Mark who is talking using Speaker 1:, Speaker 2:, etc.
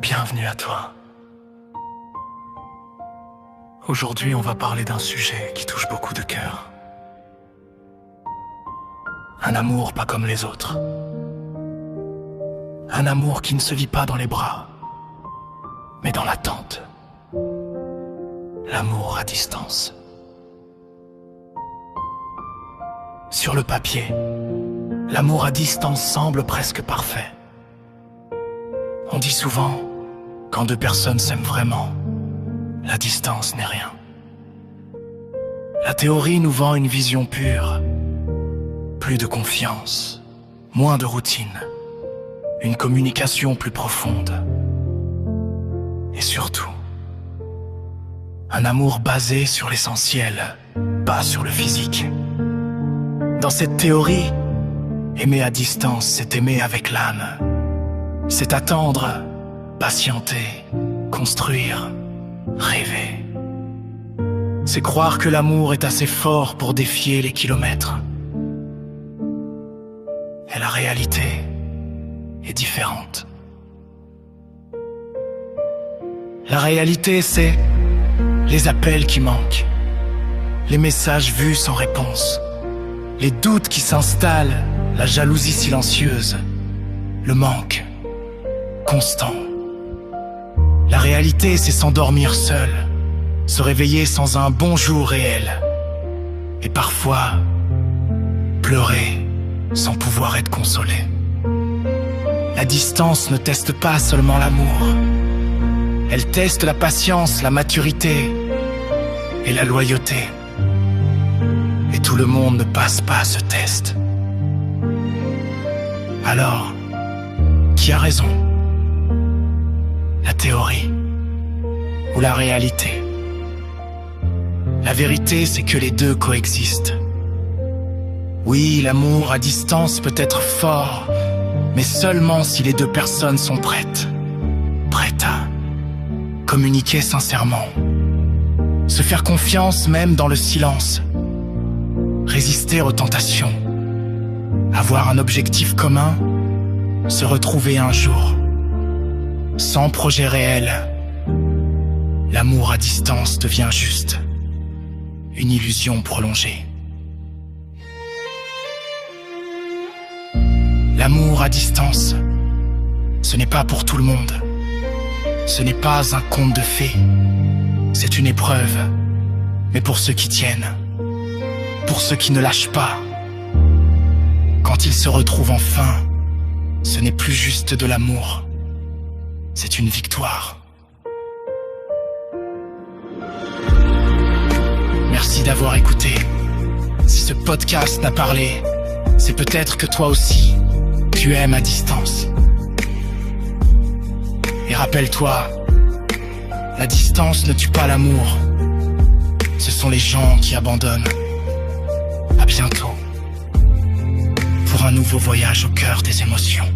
Speaker 1: Bienvenue à toi. Aujourd'hui, on va parler d'un sujet qui touche beaucoup de cœurs. Un amour pas comme les autres. Un amour qui ne se vit pas dans les bras, mais dans l'attente. L'amour à distance. Sur le papier, l'amour à distance semble presque parfait. On dit souvent, quand deux personnes s'aiment vraiment, la distance n'est rien. La théorie nous vend une vision pure. Plus de confiance, moins de routine, une communication plus profonde. Et surtout, un amour basé sur l'essentiel, pas sur le physique. Dans cette théorie, aimer à distance, c'est aimer avec l'âme. C'est attendre, patienter, construire, rêver. C'est croire que l'amour est assez fort pour défier les kilomètres. Et la réalité est différente. La réalité, c'est les appels qui manquent, les messages vus sans réponse, les doutes qui s'installent, la jalousie silencieuse, le manque constant. La réalité, c'est s'endormir seul, se réveiller sans un bonjour réel, et parfois pleurer sans pouvoir être consolé. La distance ne teste pas seulement l'amour, elle teste la patience, la maturité et la loyauté. Et tout le monde ne passe pas ce test. Alors, qui a raison? La théorie ou la réalité? La vérité, c'est que les deux coexistent. Oui, l'amour à distance peut être fort, mais seulement si les deux personnes sont prêtes à communiquer sincèrement, se faire confiance même dans le silence, résister aux tentations, avoir un objectif commun, se retrouver un jour. Sans projet réel, l'amour à distance devient juste une illusion prolongée. L'amour à distance, ce n'est pas pour tout le monde. Ce n'est pas un conte de fées. C'est une épreuve, mais pour ceux qui tiennent, pour ceux qui ne lâchent pas. Quand ils se retrouvent enfin, ce n'est plus juste de l'amour, c'est une victoire. Merci d'avoir écouté. Si ce podcast n'a parlé, c'est peut-être que toi aussi, tu aimes à distance. Et rappelle-toi, la distance ne tue pas l'amour. Ce sont les gens qui abandonnent. À bientôt pour un nouveau voyage au cœur des émotions.